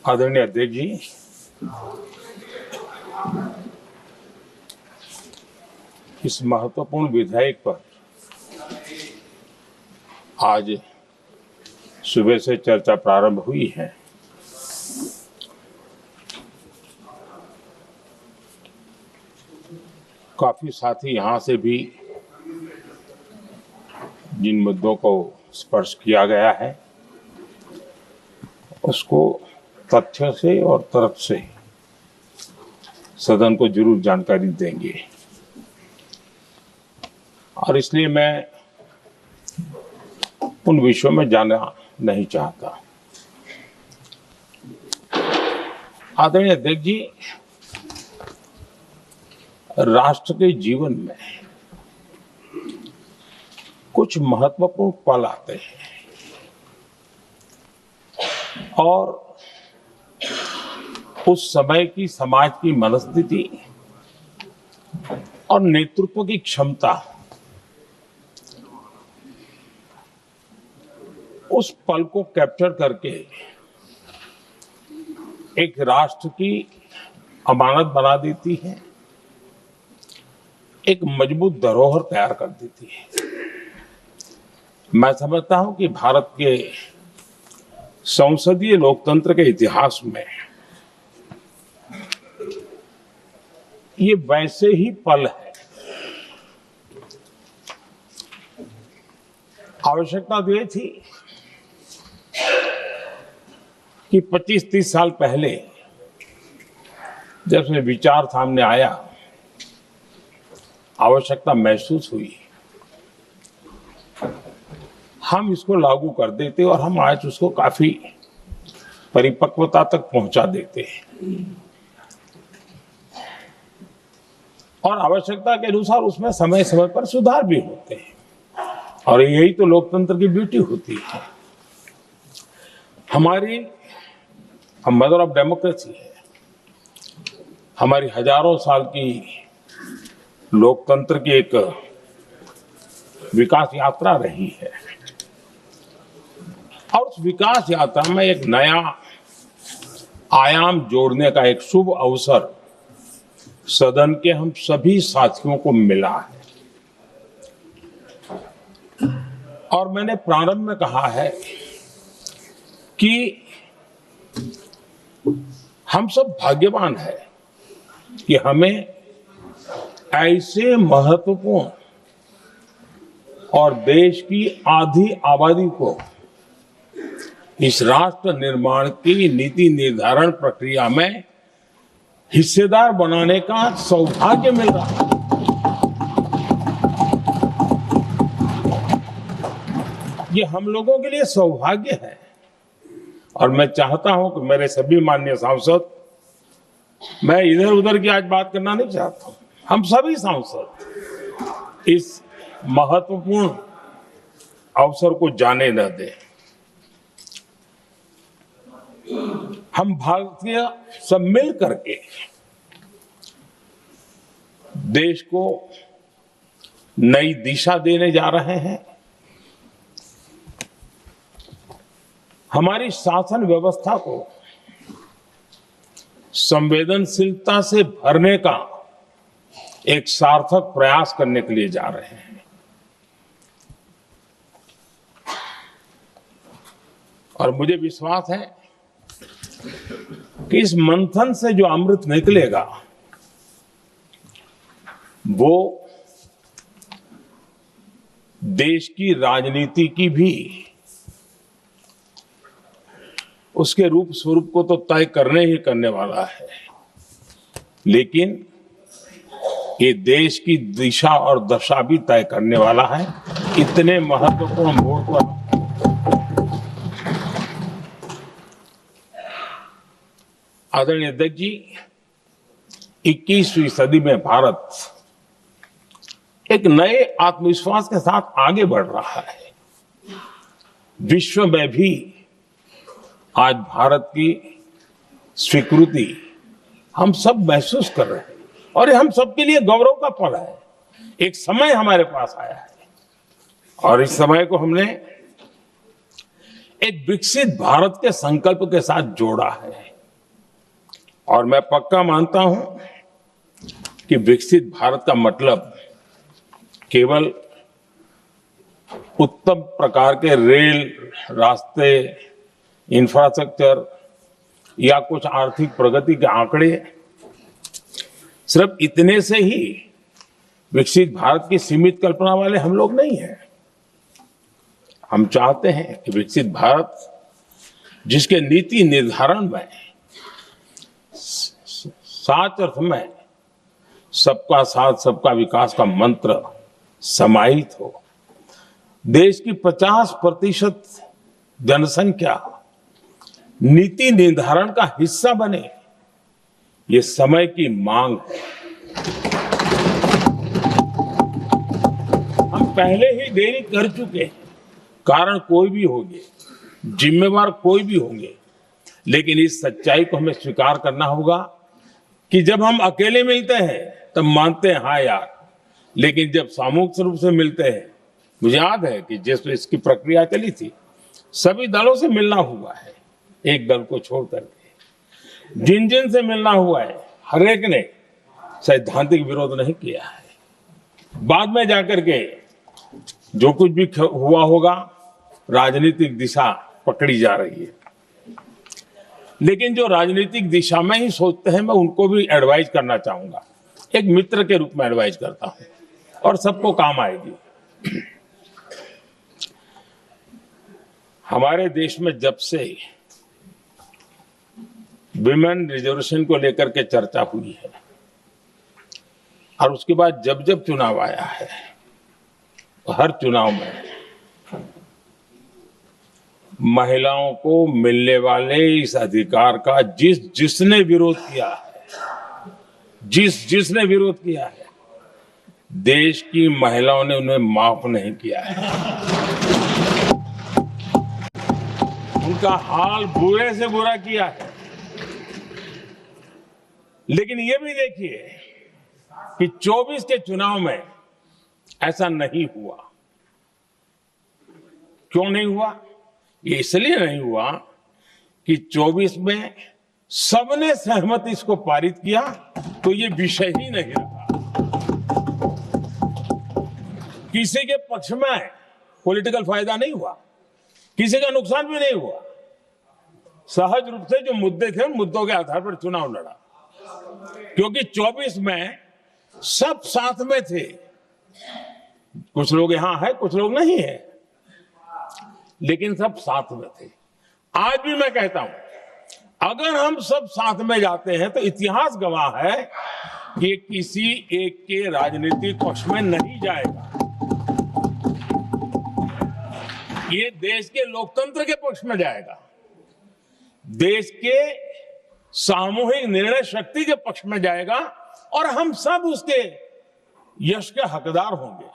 आदरणीय अध्यक्ष जी, इस महत्वपूर्ण विधेयक पर आज सुबह से चर्चा प्रारंभ हुई है। काफी साथी यहां से भी जिन मुद्दों को स्पर्श किया गया है उसको तथ्य से और तर्क से सदन को जरूर जानकारी देंगे और इसलिए मैं उन विषयों में जाना नहीं चाहता। आदरणीय अध्यक्ष जी, राष्ट्र के जीवन में कुछ महत्वपूर्ण पल आते हैं और उस समय की समाज की मनस्थिति और नेतृत्व की क्षमता उस पल को कैप्चर करके एक राष्ट्र की अमानत बना देती है, एक मजबूत धरोहर तैयार कर देती है। मैं समझता हूं कि भारत के संसदीय लोकतंत्र के इतिहास में ये वैसे ही पल है। आवश्यकता तो ये थी कि 25-30 साल पहले जब से विचार सामने आया, आवश्यकता महसूस हुई, हम इसको लागू कर देते और हम आज उसको काफी परिपक्वता तक पहुंचा देते हैं और आवश्यकता के अनुसार उसमें समय समय पर सुधार भी होते हैं और यही तो लोकतंत्र की ब्यूटी होती है। हमारी मदर ऑफ डेमोक्रेसी है, हमारी हजारों साल की लोकतंत्र की एक विकास यात्रा रही है और उस विकास यात्रा में एक नया आयाम जोड़ने का एक शुभ अवसर सदन के हम सभी साथियों को मिला है और मैंने प्रारंभ में कहा है कि हम सब भाग्यवान हैं कि हमें ऐसे महत्वपूर्ण और देश की आधी आबादी को इस राष्ट्र निर्माण की नीति निर्धारण प्रक्रिया में हिस्सेदार बनाने का सौभाग्य मिल रहा है। ये हम लोगों के लिए सौभाग्य है और मैं चाहता हूं कि मेरे सभी माननीय सांसद, मैं इधर उधर की आज बात करना नहीं चाहता हूं, हम सभी सांसद इस महत्वपूर्ण अवसर को जाने न दें। हम भारतीय सब मिल करके देश को नई दिशा देने जा रहे हैं। हमारी शासन व्यवस्था को संवेदनशीलता से भरने का एक सार्थक प्रयास करने के लिए जा रहे हैं और मुझे विश्वास है कि इस मंथन से जो अमृत निकलेगा वो देश की राजनीति की भी उसके रूप स्वरूप को तो तय करने ही करने वाला है, लेकिन ये देश की दिशा और दशा भी तय करने वाला है। इतने महत्वपूर्ण मोड़ पर आदरणीय अध्यक्ष जी, 21वीं सदी में भारत एक नए आत्मविश्वास के साथ आगे बढ़ रहा है। विश्व में भी आज भारत की स्वीकृति हम सब महसूस कर रहे हैं और ये हम सबके लिए गौरव का पल है। एक समय हमारे पास आया है और इस समय को हमने एक विकसित भारत के संकल्प के साथ जोड़ा है। और मैं पक्का मानता हूं कि विकसित भारत का मतलब केवल उत्तम प्रकार के रेल, रास्ते, इंफ्रास्ट्रक्चर या कुछ आर्थिक प्रगति के आंकड़े, सिर्फ इतने से ही विकसित भारत की सीमित कल्पना वाले हम लोग नहीं हैं। हम चाहते हैं कि विकसित भारत जिसके नीति निर्धारण में साच अर्थ में सबका साथ सबका विकास का मंत्र समाहित हो, देश की 50% जनसंख्या नीति निर्धारण का हिस्सा बने, ये समय की मांग है। हम पहले ही देरी कर चुके हैं, कारण कोई भी होंगे, जिम्मेवार कोई भी होंगे, लेकिन इस सच्चाई को हमें स्वीकार करना होगा कि जब हम अकेले मिलते हैं तब मानते हैं हाँ यार, लेकिन जब सामूहिक रूप से मिलते हैं, मुझे याद है कि जिस इसकी प्रक्रिया चली थी, सभी दलों से मिलना हुआ है, एक दल को छोड़ करके जिन जिन से मिलना हुआ है, हर एक ने सैद्धांतिक विरोध नहीं किया है। बाद में जाकर के जो कुछ भी हुआ होगा, राजनीतिक दिशा पकड़ी जा रही है, लेकिन जो राजनीतिक दिशा में ही सोचते हैं, मैं उनको भी एडवाइज करना चाहूंगा, एक मित्र के रूप में एडवाइज करता हूं और सबको काम आएगी। हमारे देश में जब से विमेन रिजर्वेशन को लेकर के चर्चा हुई है और उसके बाद जब जब चुनाव आया है, हर चुनाव में महिलाओं को मिलने वाले इस अधिकार का जिसने विरोध किया है, जिसने विरोध किया है, देश की महिलाओं ने उन्हें माफ नहीं किया है। उनका हाल बुरे से बुरा किया है। लेकिन ये भी देखिए कि 24 के चुनाव में ऐसा नहीं हुआ। क्यों नहीं हुआ? ये इसलिए नहीं हुआ कि 24 में सबने सहमति इसको पारित किया, तो ये विषय ही नहीं रहा। किसी के पक्ष में पॉलिटिकल फायदा नहीं हुआ, किसी का नुकसान भी नहीं हुआ। सहज रूप से जो मुद्दे थे, उन मुद्दों के आधार पर चुनाव लड़ा, क्योंकि 24 में सब साथ में थे। कुछ लोग यहां हैं, कुछ लोग नहीं है, लेकिन सब साथ में थे। आज भी मैं कहता हूं, अगर हम सब साथ में जाते हैं तो इतिहास गवाह है कि किसी एक के राजनीतिक पक्ष में नहीं जाएगा। ये देश के लोकतंत्र के पक्ष में जाएगा, देश के सामूहिक निर्णय शक्ति के पक्ष में जाएगा और हम सब उसके यश के हकदार होंगे।